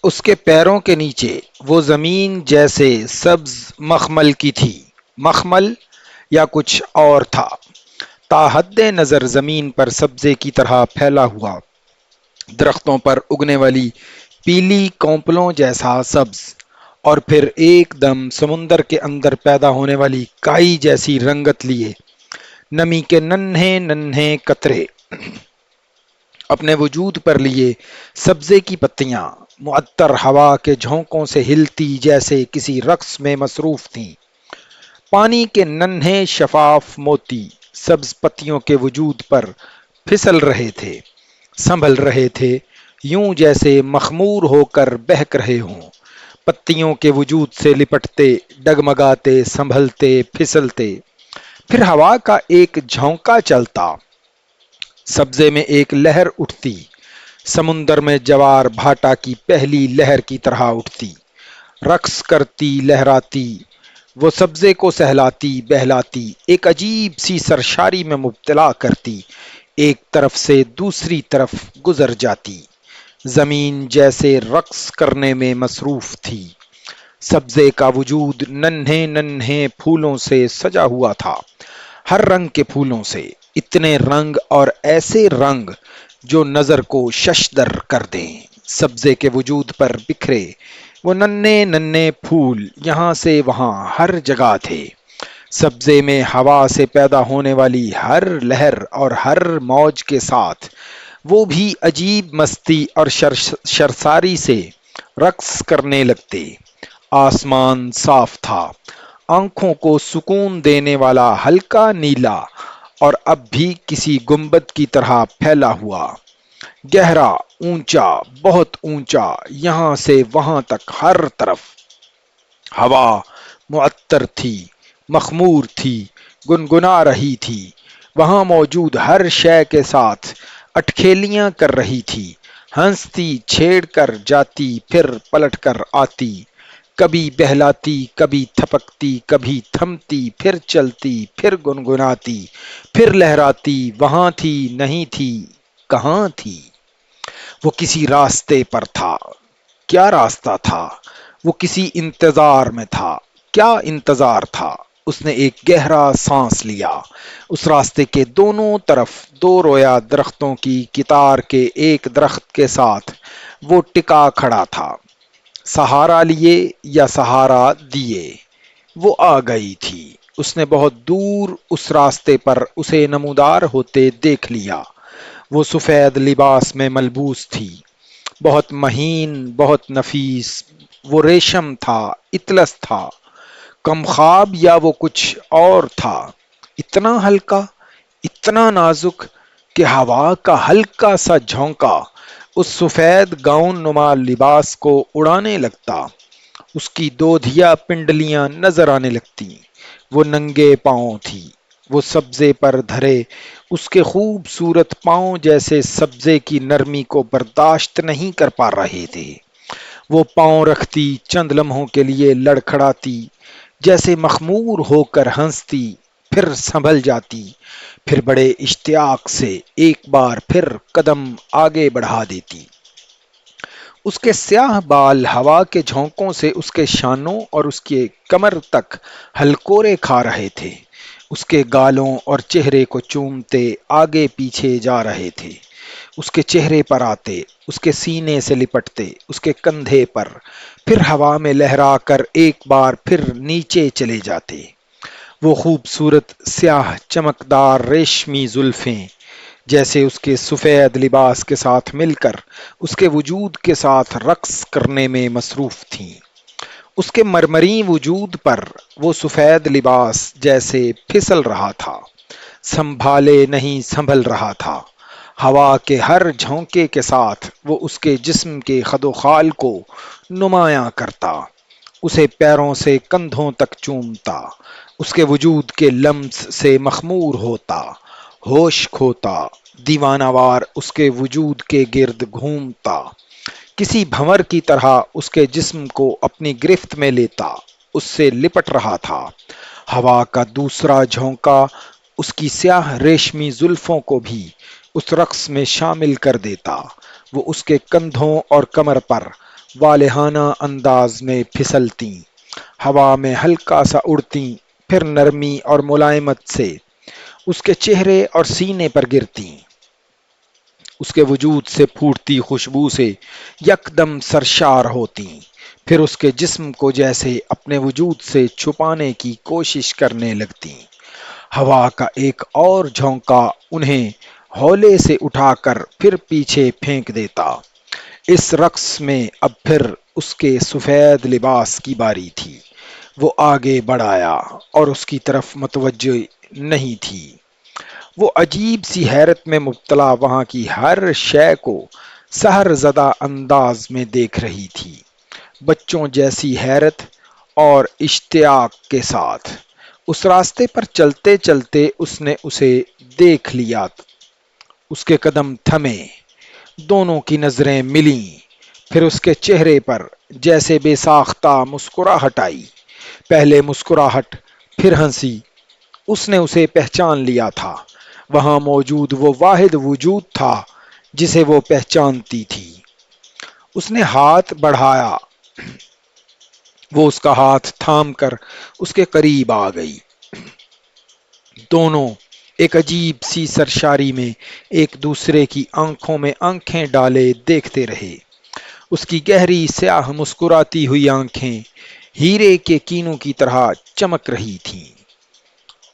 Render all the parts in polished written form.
اس کے پیروں کے نیچے وہ زمین جیسے سبز مخمل کی تھی، مخمل یا کچھ اور تھا، تا حد نظر زمین پر سبزے کی طرح پھیلا ہوا، درختوں پر اگنے والی پیلی کونپلوں جیسا سبز، اور پھر ایک دم سمندر کے اندر پیدا ہونے والی کائی جیسی رنگت لیے نمی کے ننھے ننھے قطرے اپنے وجود پر لیے، سبزے کی پتیاں معطر ہوا کے جھونکوں سے ہلتی جیسے کسی رقص میں مصروف تھیں، پانی کے ننھے شفاف موتی سبز پتیوں کے وجود پر پھسل رہے تھے، سنبھل رہے تھے، یوں جیسے مخمور ہو کر بہک رہے ہوں، پتیوں کے وجود سے لپٹتے، ڈگمگاتے، سنبھلتے، پھسلتے، پھر ہوا کا ایک جھونکا چلتا، سبزے میں ایک لہر اٹھتی، سمندر میں جوار بھاٹا کی پہلی لہر کی طرح اٹھتی، رقص کرتی، لہراتی، وہ سبزے کو سہلاتی، بہلاتی، ایک عجیب سی سرشاری میں مبتلا کرتی، ایک طرف سے دوسری طرف گزر جاتی، زمین جیسے رقص کرنے میں مصروف تھی، سبزے کا وجود ننھے ننھے پھولوں سے سجا ہوا تھا، ہر رنگ کے پھولوں سے، اتنے رنگ اور ایسے رنگ جو نظر کو ششدر کر دیں، سبزے کے وجود پر بکھرے وہ ننھے ننھے پھول یہاں سے وہاں ہر جگہ تھے، سبزے میں ہوا سے پیدا ہونے والی ہر لہر اور ہر موج کے ساتھ وہ بھی عجیب مستی اور شرساری سے رقص کرنے لگتے، آسمان صاف تھا، آنکھوں کو سکون دینے والا ہلکا نیلا، اور اب بھی کسی گنبد کی طرح پھیلا ہوا، گہرا، اونچا، بہت اونچا، یہاں سے وہاں تک ہر طرف ہوا معطر تھی، مخمور تھی، گنگنا رہی تھی، وہاں موجود ہر شے کے ساتھ اٹکھیلیاں کر رہی تھی، ہنستی، چھیڑ کر جاتی، پھر پلٹ کر آتی، کبھی بہلاتی، کبھی تھپکتی، کبھی تھمتی، پھر چلتی، پھر گنگناتی، پھر لہراتی، وہاں تھی، نہیں تھی، کہاں تھی؟ وہ کسی راستے پر تھا، کیا راستہ تھا؟ وہ کسی انتظار میں تھا، کیا انتظار تھا؟ اس نے ایک گہرا سانس لیا، اس راستے کے دونوں طرف دو رویا درختوں کی قطار کے ایک درخت کے ساتھ وہ ٹکا کھڑا تھا، سہارا لیے یا سہارا دیے، وہ آ گئی تھی، اس نے بہت دور اس راستے پر اسے نمودار ہوتے دیکھ لیا، وہ سفید لباس میں ملبوس تھی، بہت مہین، بہت نفیس، وہ ریشم تھا، اطلس تھا، کم خواب یا وہ کچھ اور تھا، اتنا ہلکا، اتنا نازک کہ ہوا کا ہلکا سا جھونکا اس سفید گاؤن نما لباس کو اڑانے لگتا، اس کی دودھیا پنڈلیاں نظر آنے لگتی، وہ ننگے پاؤں تھی، وہ سبزے پر دھرے اس کے خوبصورت پاؤں جیسے سبزے کی نرمی کو برداشت نہیں کر پا رہے تھے، وہ پاؤں رکھتی، چند لمحوں کے لیے لڑکھڑاتی، جیسے مخمور ہو کر ہنستی، پھر سنبھل جاتی، پھر بڑے اشتیاق سے ایک بار پھر قدم آگے بڑھا دیتی، اس کے سیاہ بال ہوا کے جھونکوں سے اس کے شانوں اور اس کے کمر تک ہلکورے کھا رہے تھے، اس کے گالوں اور چہرے کو چومتے آگے پیچھے جا رہے تھے، اس کے چہرے پر آتے، اس کے سینے سے لپٹتے، اس کے کندھے پر، پھر ہوا میں لہرا کر ایک بار پھر نیچے چلے جاتے، وہ خوبصورت سیاہ چمکدار ریشمی زلفیں جیسے اس کے سفید لباس کے ساتھ مل کر اس کے وجود کے ساتھ رقص کرنے میں مصروف تھیں، اس کے مرمری وجود پر وہ سفید لباس جیسے پھسل رہا تھا، سنبھالے نہیں سنبھل رہا تھا، ہوا کے ہر جھونکے کے ساتھ وہ اس کے جسم کے خد و خال کو نمایاں کرتا، اسے پیروں سے کندھوں تک چومتا، اس کے وجود کے لمس سے مخمور ہوتا، ہوش کھوتا، دیوانہ وار اس کے وجود کے گرد گھومتا، کسی بھنور کی طرح اس کے جسم کو اپنی گرفت میں لیتا، اس سے لپٹ رہا تھا، ہوا کا دوسرا جھونکا اس کی سیاہ ریشمی زلفوں کو بھی اس رقص میں شامل کر دیتا، وہ اس کے کندھوں اور کمر پر والہانہ انداز میں پھسلتیں، ہوا میں ہلکا سا اڑتیں، پھر نرمی اور ملائمت سے اس کے چہرے اور سینے پر گرتیں، اس کے وجود سے پھوٹتی خوشبو سے یکدم سرشار ہوتیں، پھر اس کے جسم کو جیسے اپنے وجود سے چھپانے کی کوشش کرنے لگتیں۔ ہوا کا ایک اور جھونکا انہیں ہولے سے اٹھا کر پھر پیچھے پھینک دیتا۔ اس رقص میں اب پھر اس کے سفید لباس کی باری تھی۔ وہ آگے بڑھ آیا اور اس کی طرف متوجہ نہیں تھی۔ وہ عجیب سی حیرت میں مبتلا وہاں کی ہر شے کو سحر زدہ انداز میں دیکھ رہی تھی، بچوں جیسی حیرت اور اشتیاق کے ساتھ۔ اس راستے پر چلتے چلتے اس نے اسے دیکھ لیا، اس کے قدم تھمے، دونوں کی نظریں ملیں، پھر اس کے چہرے پر جیسے بے ساختہ مسکراہٹ آئی، پہلے مسکراہٹ، پھر ہنسی۔ اس نے اسے پہچان لیا تھا، وہاں موجود وہ واحد وجود تھا جسے وہ پہچانتی تھی۔ اس نے ہاتھ بڑھایا، وہ اس کا ہاتھ تھام کر اس کے قریب آ گئی۔ دونوں ایک عجیب سی سرشاری میں ایک دوسرے کی آنکھوں میں آنکھیں ڈالے دیکھتے رہے۔ اس کی گہری سیاہ مسکراتی ہوئی آنکھیں ہیرے کے کینوں کی طرح چمک رہی تھیں،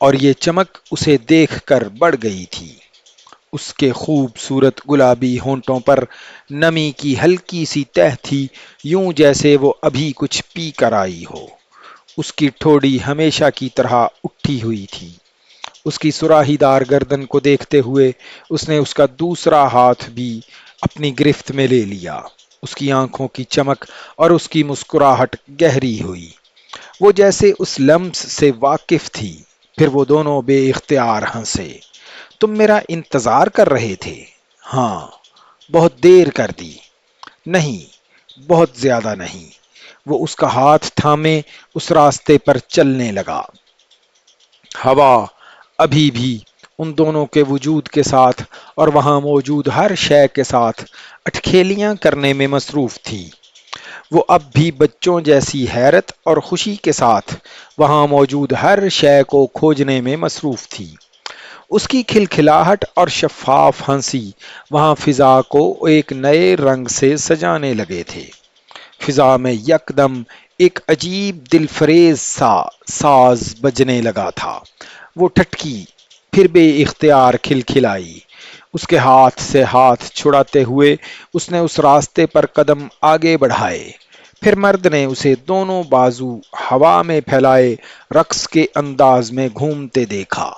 اور یہ چمک اسے دیکھ کر بڑھ گئی تھی۔ اس کے خوبصورت گلابی ہونٹوں پر نمی کی ہلکی سی تہ تھی، یوں جیسے وہ ابھی کچھ پی کر آئی ہو۔ اس کی ٹھوڑی ہمیشہ کی طرح اٹھی ہوئی تھی۔ اس کی سراہی دار گردن کو دیکھتے ہوئے اس نے اس کا دوسرا ہاتھ بھی اپنی گرفت میں لے لیا۔ اس کی آنکھوں کی چمک اور اس کی مسکراہٹ گہری ہوئی، وہ جیسے اس لمس سے واقف تھی۔ پھر وہ دونوں بے اختیار ہنسے۔ تم میرا انتظار کر رہے تھے؟ ہاں، بہت دیر کر دی۔ نہیں، بہت زیادہ نہیں۔ وہ اس کا ہاتھ تھامے اس راستے پر چلنے لگا۔ ہوا ابھی بھی ان دونوں کے وجود کے ساتھ اور وہاں موجود ہر شے کے ساتھ اٹکھیلیاں کرنے میں مصروف تھی۔ وہ اب بھی بچوں جیسی حیرت اور خوشی کے ساتھ وہاں موجود ہر شے کو کھوجنے میں مصروف تھی۔ اس کی کھلکھلاہٹ اور شفاف ہنسی وہاں فضا کو ایک نئے رنگ سے سجانے لگے تھے۔ فضا میں یکدم ایک عجیب دل فریز سا ساز بجنے لگا تھا۔ وہ ٹھٹکی، پھر بے اختیار کھلکھلائی۔ اس کے ہاتھ سے ہاتھ چھڑاتے ہوئے اس نے اس راستے پر قدم آگے بڑھائے۔ پھر مرد نے اسے دونوں بازو ہوا میں پھیلائے رقص کے انداز میں گھومتے دیکھا۔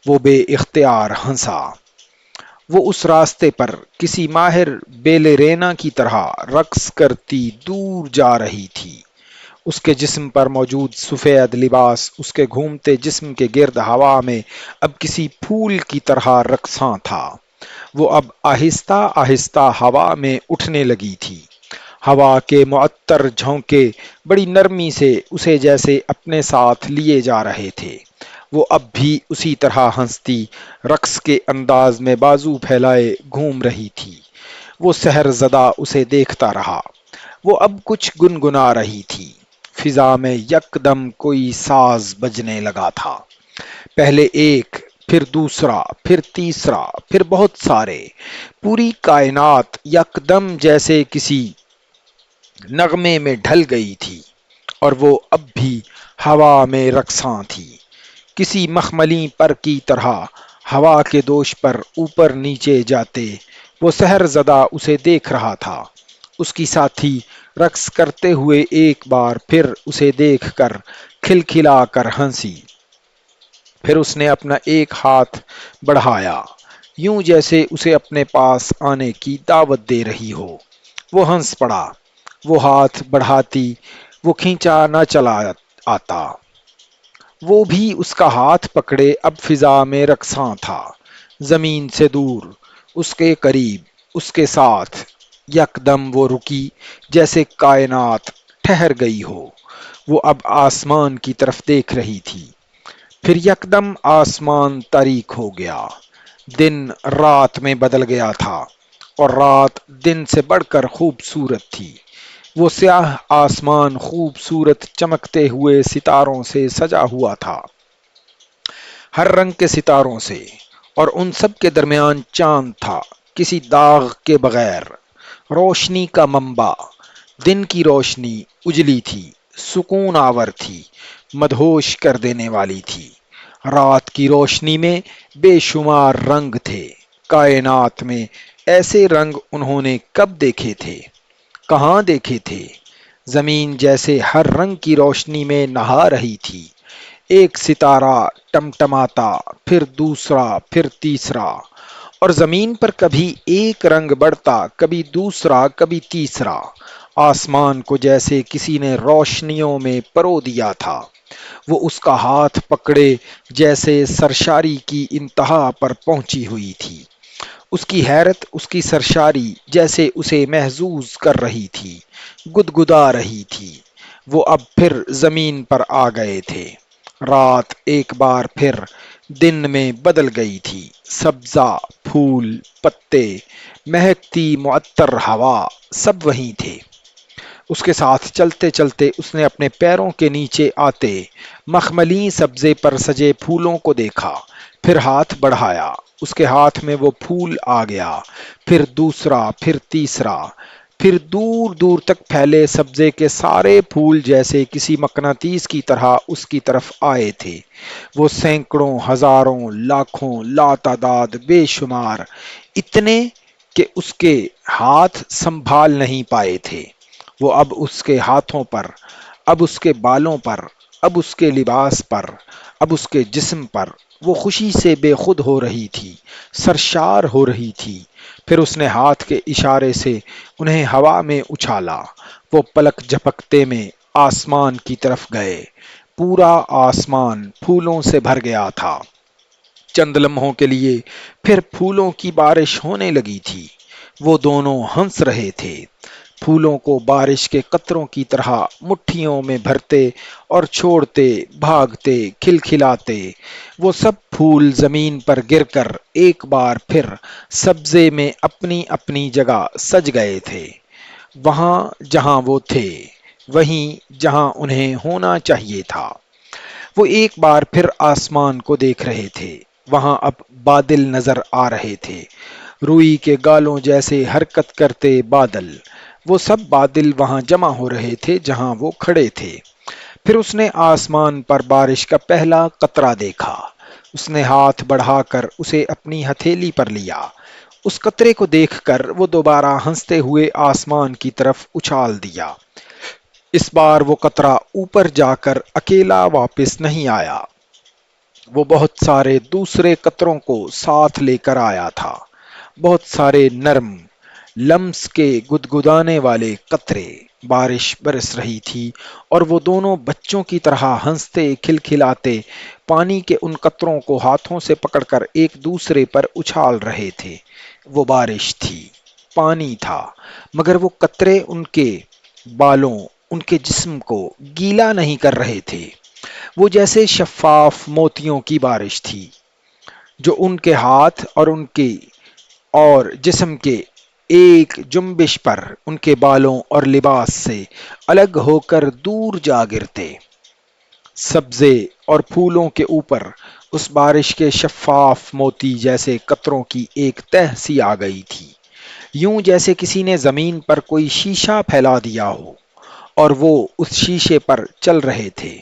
وہ بے اختیار ہنسا۔ وہ اس راستے پر کسی ماہر بیلرینا کی طرح رقص کرتی دور جا رہی تھی۔ اس کے جسم پر موجود سفید لباس اس کے گھومتے جسم کے گرد ہوا میں اب کسی پھول کی طرح رقصاں تھا۔ وہ اب آہستہ آہستہ ہوا میں اٹھنے لگی تھی۔ ہوا کے معطر جھونکے بڑی نرمی سے اسے جیسے اپنے ساتھ لیے جا رہے تھے۔ وہ اب بھی اسی طرح ہنستی رقص کے انداز میں بازو پھیلائے گھوم رہی تھی۔ وہ سحر زدہ اسے دیکھتا رہا۔ وہ اب کچھ گنگنا رہی تھی۔ فضا میں یکدم کوئی ساز بجنے لگا تھا، پہلے ایک، پھر دوسرا، پھر تیسرا، پھر بہت سارے۔ پوری کائنات یکدم جیسے کسی نغمے میں ڈھل گئی تھی، اور وہ اب بھی ہوا میں رقصاں تھی، کسی مخملی پر کی طرح ہوا کے دوش پر اوپر نیچے جاتے۔ وہ سحر زدہ اسے دیکھ رہا تھا۔ اس کی ساتھی رقص کرتے ہوئے ایک بار پھر اسے دیکھ کر کھلکھلا کر ہنسی۔ پھر اس نے اپنا ایک ہاتھ بڑھایا، یوں جیسے اسے اپنے پاس آنے کی دعوت دے رہی ہو۔ وہ ہنس پڑا۔ وہ ہاتھ بڑھاتی، وہ کھینچا نہ چلا آتا۔ وہ بھی اس کا ہاتھ پکڑے اب فضا میں رقصاں تھا، زمین سے دور، اس کے قریب، اس کے ساتھ۔ یکدم وہ رکی، جیسے کائنات ٹھہر گئی ہو۔ وہ اب آسمان کی طرف دیکھ رہی تھی۔ پھر یکدم آسمان تاریک ہو گیا، دن رات میں بدل گیا تھا، اور رات دن سے بڑھ کر خوبصورت تھی۔ وہ سیاہ آسمان خوبصورت چمکتے ہوئے ستاروں سے سجا ہوا تھا، ہر رنگ کے ستاروں سے، اور ان سب کے درمیان چاند تھا، کسی داغ کے بغیر، روشنی کا منبع۔ دن کی روشنی اجلی تھی، سکون آور تھی، مدہوش کر دینے والی تھی۔ رات کی روشنی میں بے شمار رنگ تھے، کائنات میں ایسے رنگ انہوں نے کب دیکھے تھے، کہاں دیکھے تھے؟ زمین جیسے ہر رنگ کی روشنی میں نہا رہی تھی، ایک ستارہ ٹمٹماتا، پھر دوسرا، پھر تیسرا، اور زمین پر کبھی ایک رنگ بڑھتا، کبھی دوسرا، کبھی تیسرا۔ آسمان کو جیسے کسی نے روشنیوں میں پرو دیا تھا، وہ اس کا ہاتھ پکڑے جیسے سرشاری کی انتہا پر پہنچی ہوئی تھی۔ اس کی حیرت، اس کی سرشاری جیسے اسے محظوظ کر رہی تھی، گدگدا رہی تھی۔ وہ اب پھر زمین پر آ گئے تھے۔ رات ایک بار پھر دن میں بدل گئی تھی، سبزہ، پھول، پتے، مہکتی معطر ہوا، سب وہیں تھے۔ اس کے ساتھ چلتے چلتے اس نے اپنے پیروں کے نیچے آتے مخملی سبزے پر سجے پھولوں کو دیکھا، پھر ہاتھ بڑھایا، اس کے ہاتھ میں وہ پھول آ گیا، پھر دوسرا، پھر تیسرا، پھر دور دور تک پھیلے سبزے کے سارے پھول جیسے کسی مقناطیس کی طرح اس کی طرف آئے تھے۔ وہ سینکڑوں، ہزاروں، لاکھوں، لاتعداد، بے شمار، اتنے کہ اس کے ہاتھ سنبھال نہیں پائے تھے۔ وہ اب اس کے ہاتھوں پر، اب اس کے بالوں پر، اب اس کے لباس پر، اب اس کے جسم پر، وہ خوشی سے بے خود ہو رہی تھی، سرشار ہو رہی تھی۔ پھر اس نے ہاتھ کے اشارے سے انہیں ہوا میں اچھالا، وہ پلک جھپکتے میں آسمان کی طرف گئے۔ پورا آسمان پھولوں سے بھر گیا تھا۔ چند لمحوں کے لیے پھر پھولوں کی بارش ہونے لگی تھی۔ وہ دونوں ہنس رہے تھے، پھولوں کو بارش کے قطروں کی طرح مٹھیوں میں بھرتے اور چھوڑتے، بھاگتے، کھلکھلاتے۔ وہ سب پھول زمین پر گر کر ایک بار پھر سبزے میں اپنی اپنی جگہ سج گئے تھے، وہاں جہاں وہ تھے، وہیں جہاں انہیں ہونا چاہیے تھا۔ وہ ایک بار پھر آسمان کو دیکھ رہے تھے، وہاں اب بادل نظر آ رہے تھے، روئی کے گالوں جیسے حرکت کرتے بادل۔ وہ سب بادل وہاں جمع ہو رہے تھے جہاں وہ کھڑے تھے۔ پھر اس نے آسمان پر بارش کا پہلا قطرہ دیکھا۔ اس نے ہاتھ بڑھا کر اسے اپنی ہتھیلی پر لیا۔ اس قطرے کو دیکھ کر وہ دوبارہ ہنستے ہوئے آسمان کی طرف اچھال دیا۔ اس بار وہ قطرہ اوپر جا کر اکیلا واپس نہیں آیا، وہ بہت سارے دوسرے قطروں کو ساتھ لے کر آیا تھا، بہت سارے نرم، لمس کے گدگدانے والے قطرے۔ بارش برس رہی تھی اور وہ دونوں بچوں کی طرح ہنستے کھلکھلاتے پانی کے ان قطروں کو ہاتھوں سے پکڑ کر ایک دوسرے پر اچھال رہے تھے۔ وہ بارش تھی، پانی تھا، مگر وہ قطرے ان کے بالوں، ان کے جسم کو گیلا نہیں کر رہے تھے۔ وہ جیسے شفاف موتیوں کی بارش تھی جو ان کے ہاتھ اور ان کے اور جسم کے ایک جنبش پر ان کے بالوں اور لباس سے الگ ہو کر دور جا گرتے۔ سبزے اور پھولوں کے اوپر اس بارش کے شفاف موتی جیسے قطروں کی ایک تہ سی آ گئی تھی، یوں جیسے کسی نے زمین پر کوئی شیشہ پھیلا دیا ہو اور وہ اس شیشے پر چل رہے تھے۔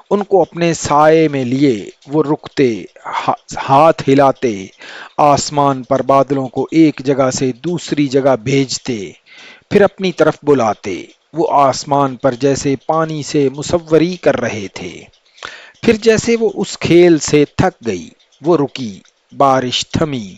ان کو اپنے سائے میں لیے وہ رکتے، ہاتھ ہلاتے، آسمان پر بادلوں کو ایک جگہ سے دوسری جگہ بھیجتے، پھر اپنی طرف بلاتے۔ وہ آسمان پر جیسے پانی سے مصوری کر رہے تھے۔ پھر جیسے وہ اس کھیل سے تھک گئی، وہ رکی، بارش تھمی،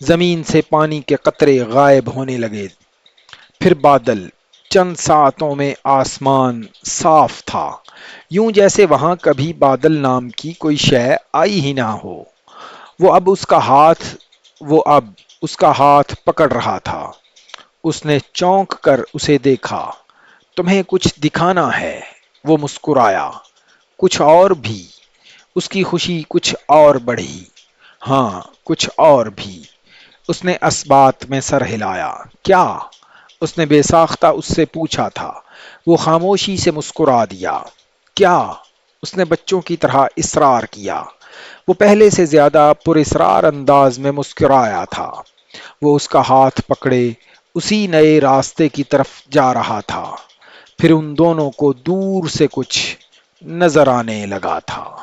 زمین سے پانی کے قطرے غائب ہونے لگے، پھر بادل۔ چند ساعتوں میں آسمان صاف تھا، یوں جیسے وہاں کبھی بادل نام کی کوئی شے آئی ہی نہ ہو۔ وہ اب اس کا ہاتھ پکڑ رہا تھا۔ اس نے چونک کر اسے دیکھا۔ تمہیں کچھ دکھانا ہے؟ وہ مسکرایا۔ کچھ اور بھی؟ اس کی خوشی کچھ اور بڑھی۔ ہاں، کچھ اور بھی۔ اس نے اس بات میں سر ہلایا۔ کیا؟ اس نے بے ساختہ اس سے پوچھا تھا۔ وہ خاموشی سے مسکرا دیا۔ کیا؟ اس نے بچوں کی طرح اصرار کیا۔ وہ پہلے سے زیادہ پراسرار انداز میں مسکرایا تھا۔ وہ اس کا ہاتھ پکڑے اسی نئے راستے کی طرف جا رہا تھا۔ پھر ان دونوں کو دور سے کچھ نظر آنے لگا تھا۔